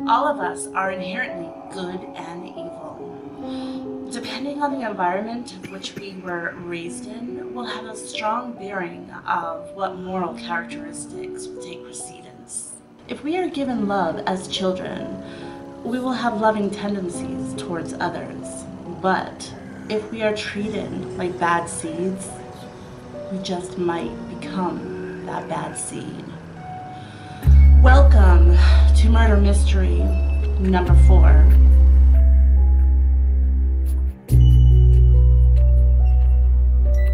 All of us are inherently good and evil. Depending on the environment in which we were raised in, will have a strong bearing of what moral characteristics will take precedence. If we are given love as children, we will have loving tendencies towards others. But if we are treated like bad seeds, we just might become that bad seed. Welcome to Murder Mystery number 4.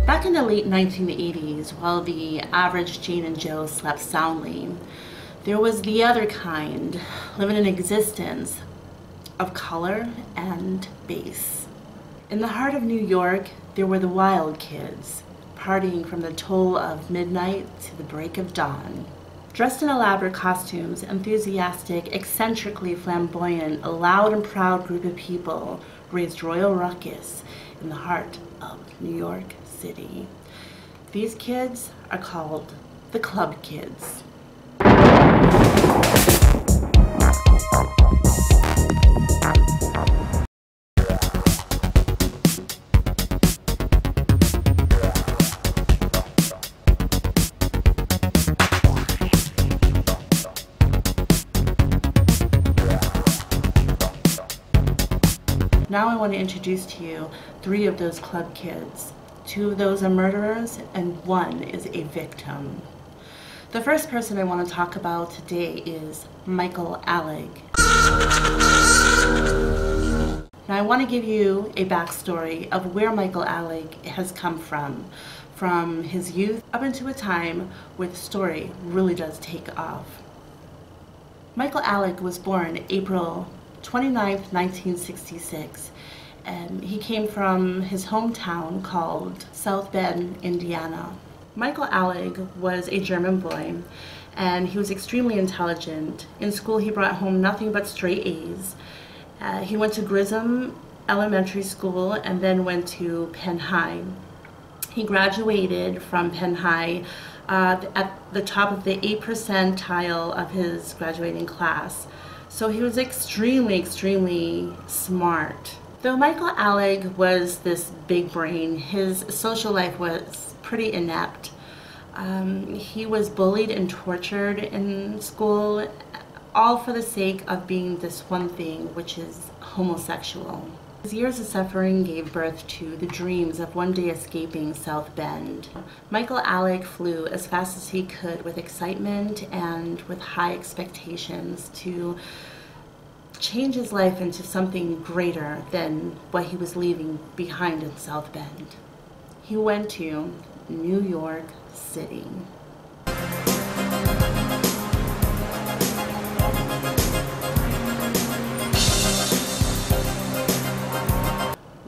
Back in the late 1980s, while the average Jane and Joe slept soundly, there was the other kind living an existence of color and bass. In the heart of New York, there were the wild kids, partying from the toll of midnight to the break of dawn. Dressed in elaborate costumes, enthusiastic, eccentrically flamboyant, a loud and proud group of people raised royal ruckus in the heart of New York City. These kids are called the Club Kids. Now I want to introduce to you 3 of those club kids. 2 of those are murderers and 1 is a victim. The first person I want to talk about today is Michael Alig. Now I want to give you a backstory of where Michael Alig has come from his youth up into a time where the story really does take off. Michael Alig was born April 29th, 1966, and he came from his hometown called South Bend, Indiana. Michael Alig was a German boy, and he was extremely intelligent. In school, he brought home nothing but straight A's. He went to Grissom Elementary School and then went to Penn High. He graduated from Penn High at the top of the 8th percentile of his graduating class. So he was extremely smart. Though Michael Alig was this big brain, his social life was pretty inept. He was bullied and tortured in school, all for the sake of being this one thing, which is homosexual. His years of suffering gave birth to the dreams of one day escaping South Bend. Michael Alig flew as fast as he could with excitement and with high expectations to change his life into something greater than what he was leaving behind in South Bend. He went to New York City.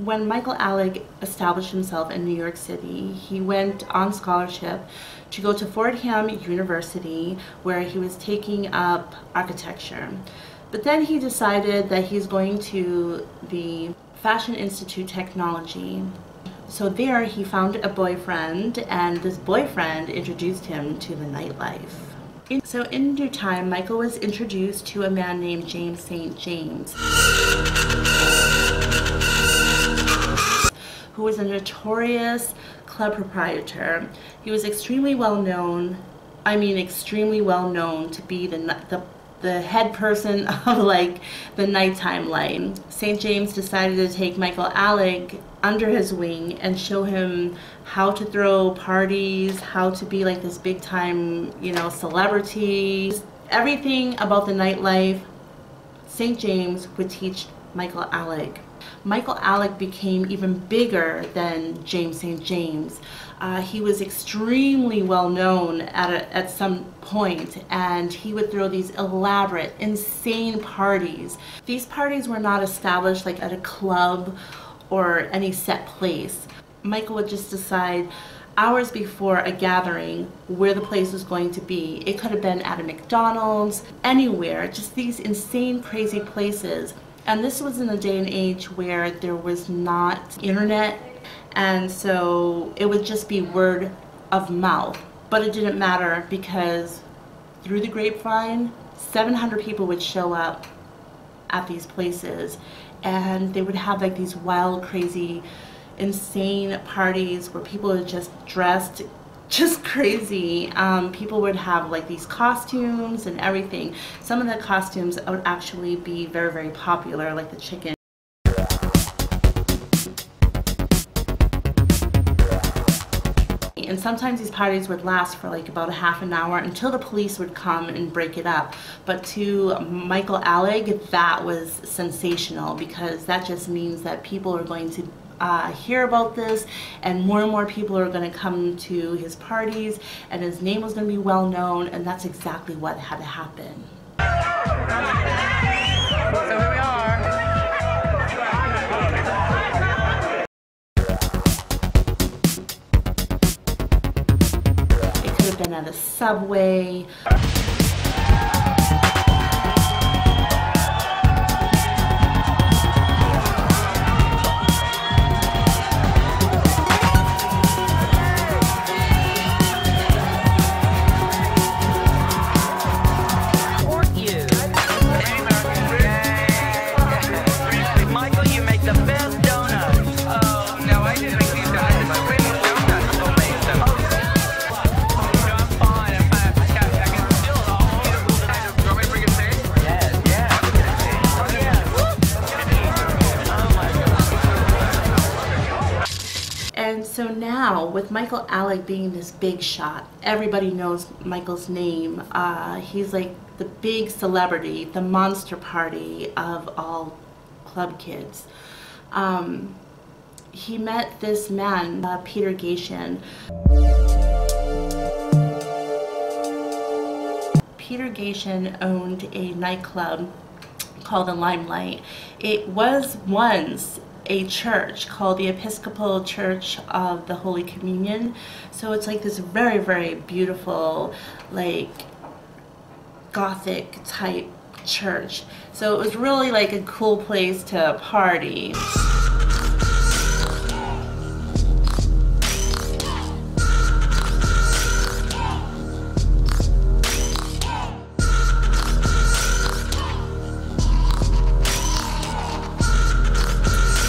When Michael Alig established himself in New York City, he went on scholarship to go to Fordham University, where he was taking up architecture. But then he decided that he's going to the Fashion Institute Technology. So there he found a boyfriend, and this boyfriend introduced him to the nightlife. So in due time, Michael was introduced to a man named James St. James, who was a notorious club proprietor. He was extremely well known, to be the head person of like the nighttime light. St. James decided to take Michael Alig under his wing and show him how to throw parties, how to be like this big time, celebrity. Everything about the nightlife, St. James would teach Michael Alig. Michael Alig became even bigger than James St. James. He was extremely well known at some point, and he would throw these elaborate, insane parties. These parties were not established like at a club or any set place. Michael would just decide hours before a gathering where the place was going to be. It could have been at a McDonald's, anywhere, just these insane, crazy places. And this was in a day and age where there was not internet, and so it would just be word of mouth. But it didn't matter, because through the grapevine, 700 people would show up at these places, and they would have like these wild, crazy, insane parties where people are just dressed just crazy. People would have like these costumes and everything. Some of the costumes would actually be very, very popular, like the chicken. And sometimes these parties would last for like about a half an hour until the police would come and break it up. But to Michael Alig, that was sensational, because that just means that people are going to hear about this, and more people are going to come to his parties, and his name was going to be well known, and that's exactly what had to happen. So here we are. It could have been at a subway. And so now, with Michael Alig being this big shot, everybody knows Michael's name. He's like the big celebrity, the monster party of all club kids. He met this man, Peter Gatien. Peter Gatien owned a nightclub called the Limelight. It was once a church called the Episcopal Church of the Holy Communion. So it's like this very, very beautiful, like Gothic type church. So it was really like a cool place to party.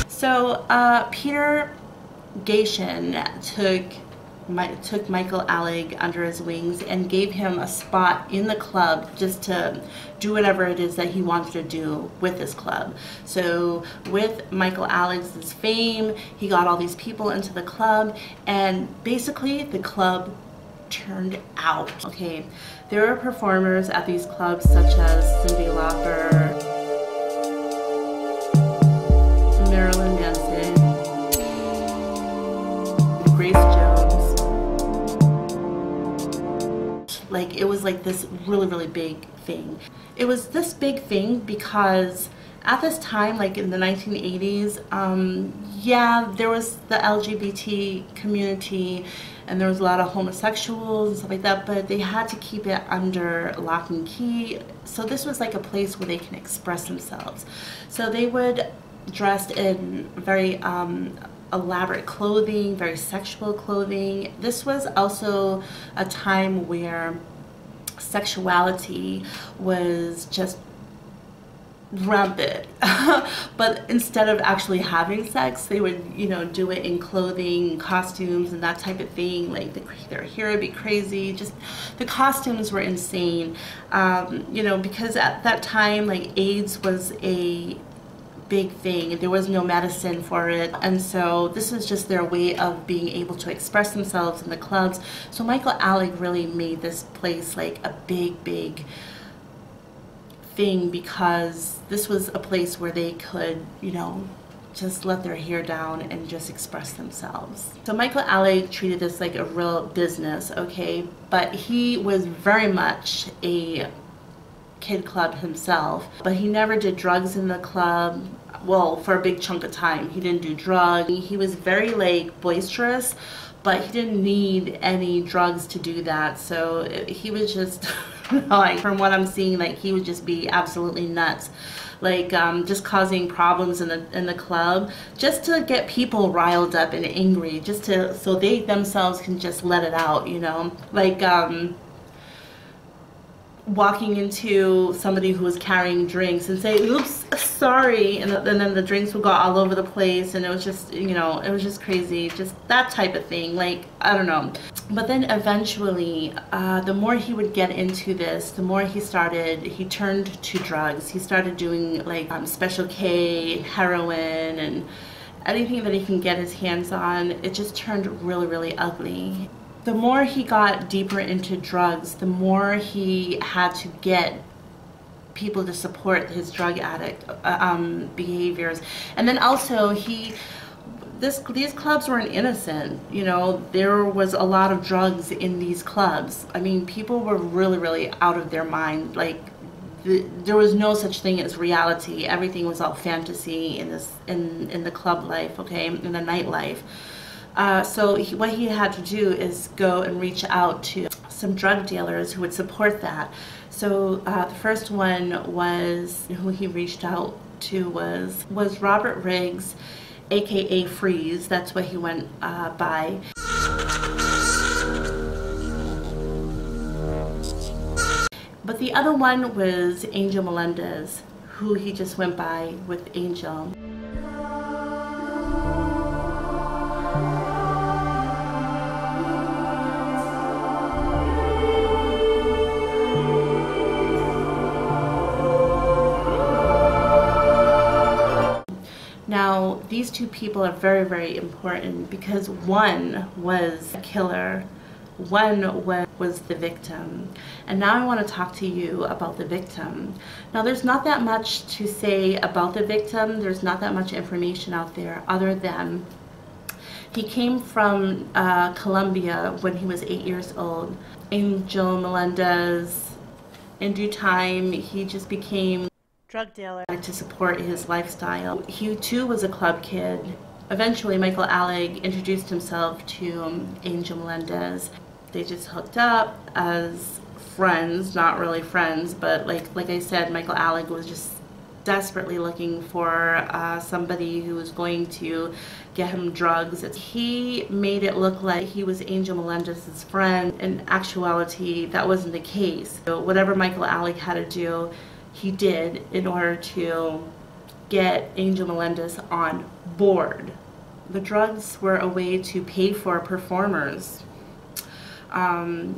So Peter Gatien took Michael Alig under his wings and gave him a spot in the club just to do whatever it is that he wanted to do with his club. So with Michael Alig's fame, he got all these people into the club, and basically the club turned out. Okay, there were performers at these clubs such as Cyndi Lauper, Melendez, Grace Jones. Like, it was like this really, really big thing. It was this big thing because at this time, like in the 1980s, yeah, there was the LGBT community and there was a lot of homosexuals and stuff like that, but they had to keep it under lock and key. So this was like a place where they can express themselves. So they would dress in very elaborate clothing, very sexual clothing. This was also a time where sexuality was just rampant. But instead of actually having sex, they would, you know, do it in clothing, costumes, and that type of thing. Like their hair would be crazy. Just the costumes were insane. You know, because at that time, like, AIDS was a big thing. There was no medicine for it, and so this is just their way of being able to express themselves in the clubs. So Michael Alig really made this place like a big thing, because this was a place where they could, you know, just let their hair down and just express themselves. So Michael Alig treated this like a real business, okay, but he was very much a kid club himself, but he never did drugs in the club. Well, for a big chunk of time, he didn't do drugs. He was very like boisterous, but he didn't need any drugs to do that. So he was just like, from what I'm seeing, like he would just be absolutely nuts, like just causing problems in the club, just to get people riled up and angry, just to so they themselves can just let it out, you know, like. walking into somebody who was carrying drinks and say, oops, sorry, and then the drinks would go all over the place, and it was just, you know, it was just crazy, just that type of thing, like, I don't know. But then eventually, the more he would get into this, the more he turned to drugs. He started doing like Special K, heroin, and anything that he can get his hands on. It just turned really, really ugly. The more he got deeper into drugs, the more he had to get people to support his drug addict behaviors. And then also these clubs weren't innocent, you know. There was a lot of drugs in these clubs. I mean, people were really, really out of their mind. Like, there was no such thing as reality. Everything was all fantasy in the club life, okay, in the nightlife. So what he had to do is go and reach out to some drug dealers who would support that. So the first one who he reached out to was Robert Riggs, aka Freeze. That's what he went by. But the other one was Angel Melendez, who he just went by with Angel. Now, these two people are very, very important because one was a killer, one was the victim. And now I want to talk to you about the victim. Now, there's not that much to say about the victim. There's not that much information out there other than he came from Colombia when he was 8 years old. Angel Melendez, in due time, he just became drug dealer to support his lifestyle. He too was a club kid. Eventually, Michael Alig introduced himself to Angel Melendez. They just hooked up as friends, not really friends, but like I said, Michael Alig was just desperately looking for somebody who was going to get him drugs. He made it look like he was Angel Melendez's friend. In actuality, that wasn't the case. So whatever Michael Alig had to do, he did in order to get Angel Melendez on board. The drugs were a way to pay for performers.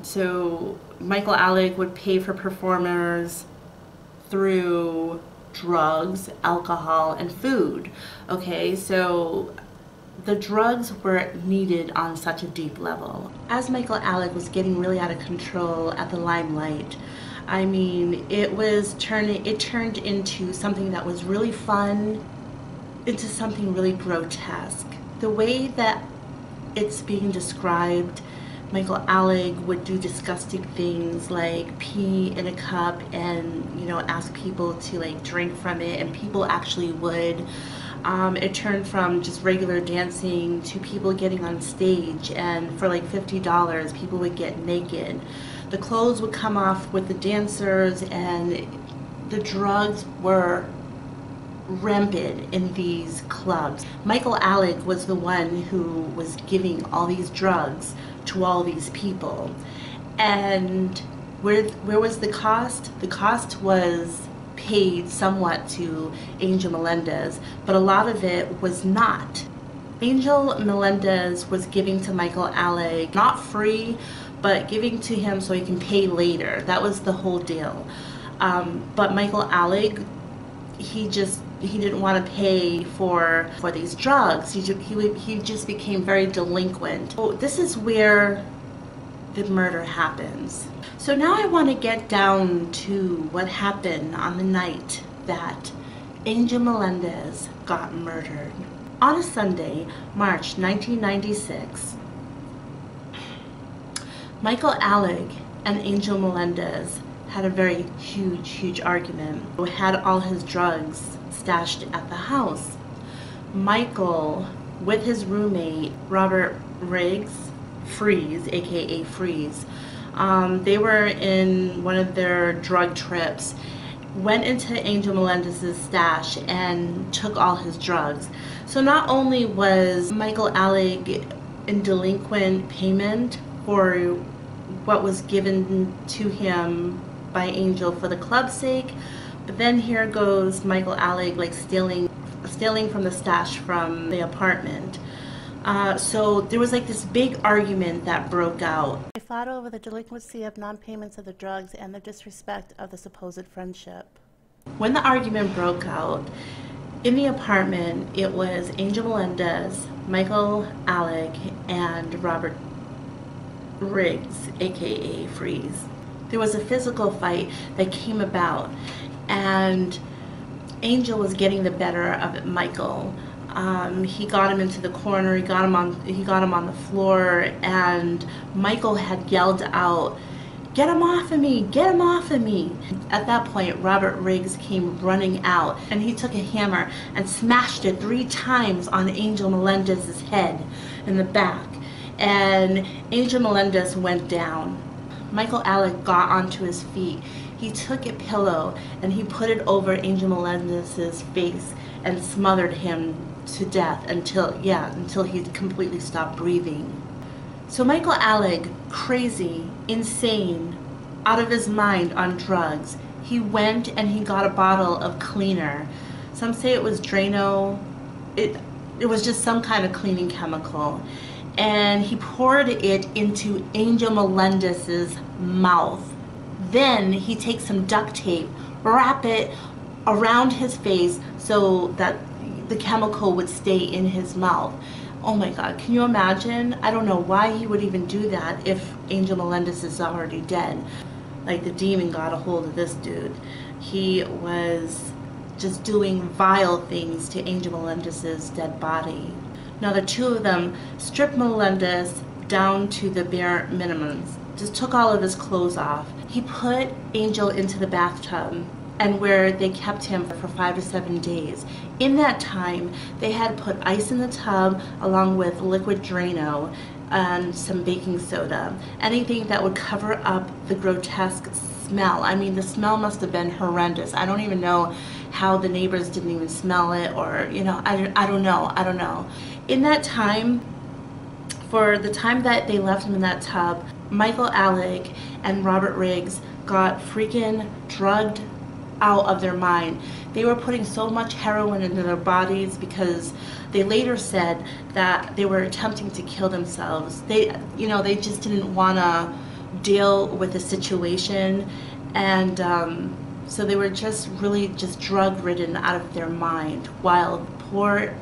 So Michael Alig would pay for performers through drugs, alcohol, and food. Okay, so the drugs were needed on such a deep level. As Michael Alig was getting really out of control at the Limelight, I mean, it turned into something that was really fun, into something really grotesque. The way that it's being described, Michael Alig would do disgusting things like pee in a cup and, you know, ask people to like drink from it, and people actually would. It turned from just regular dancing to people getting on stage, and for like $50 people would get naked. The clothes would come off with the dancers, and the drugs were rampant in these clubs. Michael Alig was the one who was giving all these drugs to all these people. And where was the cost? The cost was paid somewhat to Angel Melendez, but a lot of it was not. Angel Melendez was giving to Michael Alig, not free, but giving to him so he can pay later. That was the whole deal. But Michael Alig, he didn't want to pay for these drugs. He just became very delinquent. So this is where the murder happens. So now I want to get down to what happened on the night that Angel Melendez got murdered. On a Sunday, March 1996, Michael Alig and Angel Melendez had a very huge argument. He had all his drugs stashed at the house. Michael, with his roommate, Robert Riggs, Freeze, aka Freeze, they were in one of their drug trips, went into Angel Melendez's stash and took all his drugs. So not only was Michael Alig in delinquent payment for what was given to him by Angel for the club's sake, but then here goes Michael Alig like stealing from the stash from the apartment. So there was like this big argument that broke out. They fought over the delinquency of non-payments of the drugs and the disrespect of the supposed friendship. When the argument broke out, in the apartment, it was Angel Melendez, Michael Alig, and Robert Riggs, aka Freeze. There was a physical fight that came about, and Angel was getting the better of Michael. He got him into the corner. He got him on the floor, and Michael had yelled out, "Get him off of me! Get him off of me!" At that point, Robert Riggs came running out, and he took a hammer and smashed it 3 times on Angel Melendez's head in the back, and Angel Melendez went down. Michael Alig got onto his feet. He took a pillow and he put it over Angel Melendez's face and smothered him to death until he completely stopped breathing. So Michael Alig, crazy, insane, out of his mind on drugs, he went and he got a bottle of cleaner. Some say it was Drano. It was just some kind of cleaning chemical. And he poured it into Angel Melendez's mouth. Then he takes some duct tape, wrap it around his face so that the chemical would stay in his mouth. Oh my God, can you imagine? I don't know why he would even do that if Angel Melendez is already dead. Like, the demon got a hold of this dude. He was just doing vile things to Angel Melendez's dead body. Now the two of them stripped Melendez down to the bare minimums, just took all of his clothes off. He put Angel into the bathtub, and where they kept him for 5 to 7 days. In that time, they had put ice in the tub along with liquid Drano and some baking soda. Anything that would cover up the grotesque smell. I mean, the smell must have been horrendous. I don't even know how the neighbors didn't even smell it, or, you know, I don't know. In that time, for the time that they left him in that tub, Michael Alig and Robert Riggs got freaking drugged out of their mind. They were putting so much heroin into their bodies because they later said that they were attempting to kill themselves. They just didn't want to deal with the situation, and so they were just really just drug-ridden out of their mind, while poor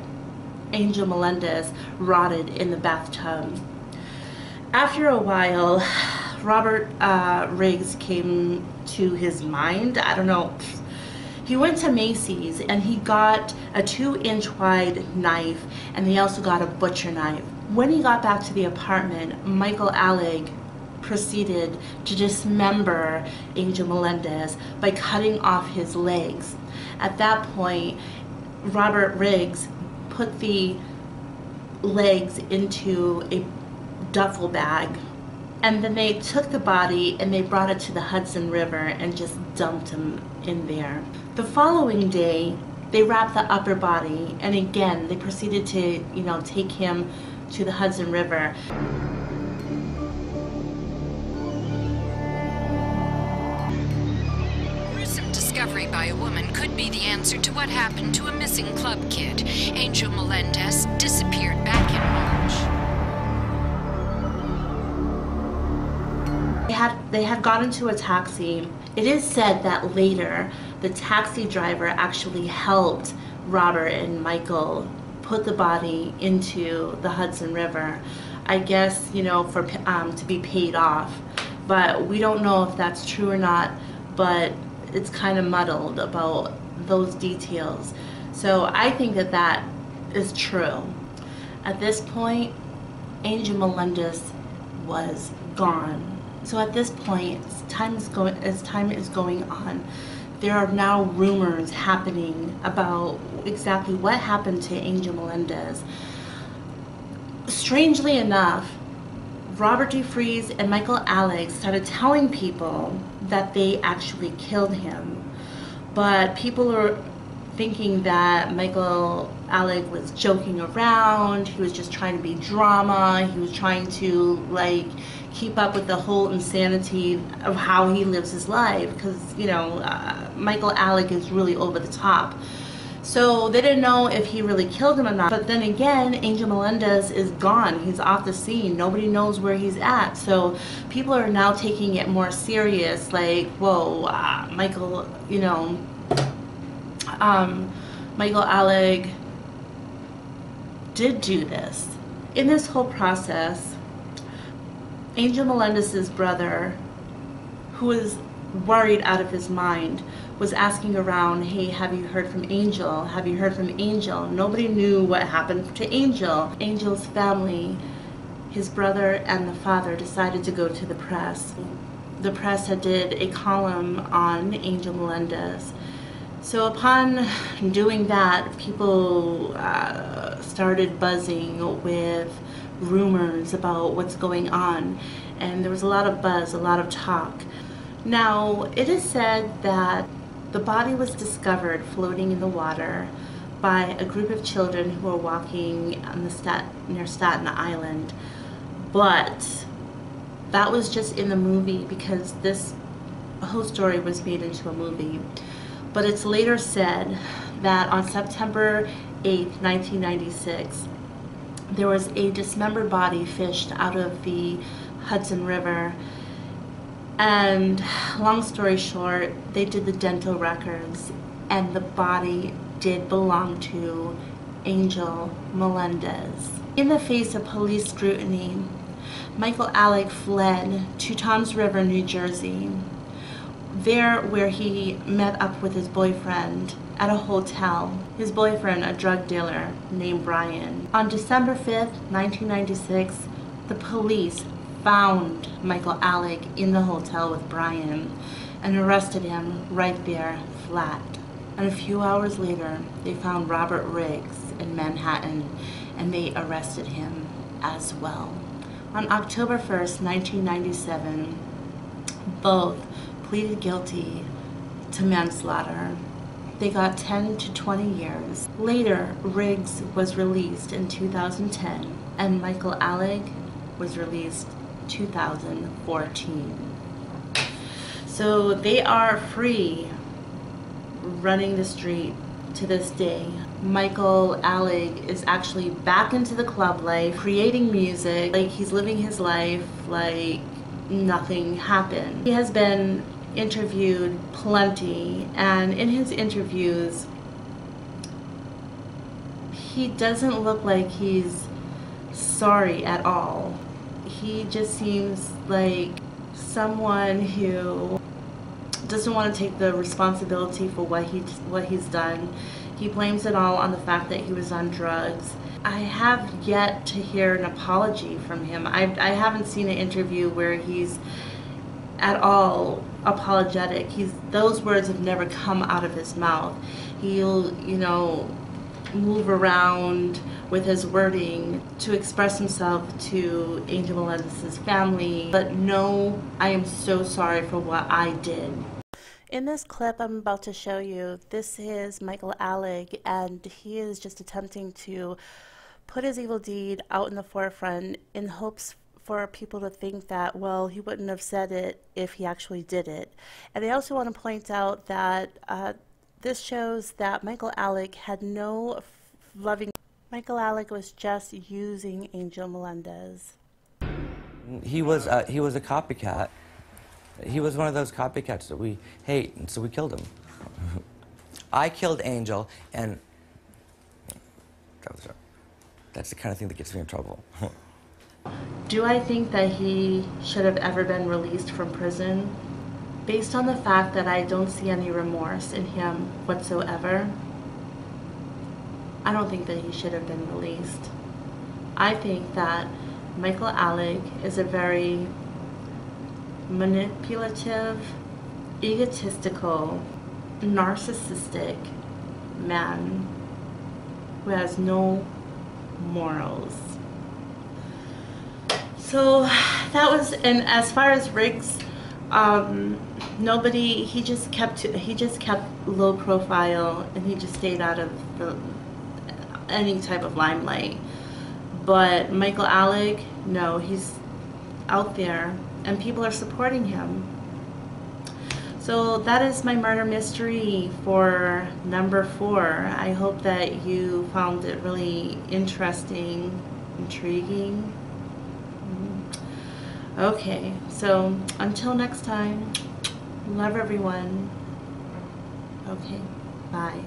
Angel Melendez rotted in the bathtub. After a while, Robert Riggs came to his mind. I don't know. He went to Macy's and he got a 2-inch wide knife, and they also got a butcher knife. When he got back to the apartment, Michael Alig proceeded to dismember Angel Melendez by cutting off his legs. At that point, Robert Riggs put the legs into a duffel bag, and then they took the body and they brought it to the Hudson River and just dumped him in there. The following day, they wrapped the upper body, and again they proceeded to, take him to the Hudson River. Gruesome discovery by a woman could be the answer to what happened to a missing club kid. Angel Melendez disappeared back in March. They had got into a taxi. It is said that later the taxi driver actually helped Robert and Michael put the body into the Hudson River. I guess, for to be paid off. But we don't know if that's true or not, but it's kind of muddled about those details. So I think that that is true. At this point, Angel Melendez was gone. So at this point, as time is going on, there are now rumors happening about exactly what happened to Angel Melendez. Strangely enough, Robert DeFreeze and Michael Alig started telling people that they actually killed him. But people are thinking that Michael Alig was joking around, he was just trying to be drama, he was trying to keep up with the whole insanity of how he lives his life, because Michael Alig is really over the top. So they didn't know if he really killed him or not. But then again, Angel Melendez is gone. He's off the scene. Nobody knows where he's at. So people are now taking it more serious. Like, whoa, Michael, Michael Alig did do this. In this whole process, Angel Melendez's brother, who was worried out of his mind, was asking around, hey, have you heard from Angel? Have you heard from Angel? Nobody knew what happened to Angel. Angel's family, his brother and the father, decided to go to the press. The press had did a column on Angel Melendez. So upon doing that, people started buzzing with rumors about what's going on. And there was a lot of buzz, a lot of talk. Now, it is said that the body was discovered floating in the water by a group of children who were walking on near Staten Island. But that was just in the movie, because this whole story was made into a movie. But it's later said that on September 8th, 1996, there was a dismembered body fished out of the Hudson River. And long story short, they did the dental records, and the body did belong to Angel Melendez. In the face of police scrutiny, Michael Alig fled to Toms River, New Jersey, there where he met up with his boyfriend at a hotel. His boyfriend, a drug dealer named Brian. On December 5th, 1996, the police found Michael Alig in the hotel with Brian and arrested him right there, flat. And a few hours later, they found Robert Riggs in Manhattan, and they arrested him as well. On October 1st, 1997, both pleaded guilty to manslaughter. They got 10 to 20 years. Later, Riggs was released in 2010, and Michael Alig was released 2014. So they are free, running the street to this day. Michael Alig is actually back into the club life, creating music, like he's living his life like nothing happened. He has been interviewed plenty, and in his interviews, he doesn't look like he's sorry at all. He just seems like someone who doesn't want to take the responsibility for what he's done. He blames it all on the fact that he was on drugs. I have yet to hear an apology from him. I haven't seen an interview where he's at all apologetic. Those words have never come out of his mouth. He'll, move around with his wording to express himself to Angel Melendez's family. But no, I am so sorry for what I did. In this clip I'm about to show you, this is Michael Alig, and he is just attempting to put his evil deed out in the forefront in hopes for people to think that, well, he wouldn't have said it if he actually did it. And I also want to point out that this shows that Michael Alig had no loving. Michael Alig was just using Angel Melendez. He was a copycat. He was one of those copycats that we hate, and so we killed him. I killed Angel, and that's the kind of thing that gets me in trouble. Do I think that he should have ever been released from prison? Based on the fact that I don't see any remorse in him whatsoever, I don't think that he should have been released. I think that Michael Alig is a very manipulative, egotistical, narcissistic man who has no morals. So that was, and as far as Riggs, nobody, he just kept low profile, and he just stayed out of any type of limelight. But Michael Alig, no, he's out there, and people are supporting him. So that is my murder mystery for number 4. I hope that you found it really interesting, intriguing. Okay, so until next time, love everyone. Okay, bye.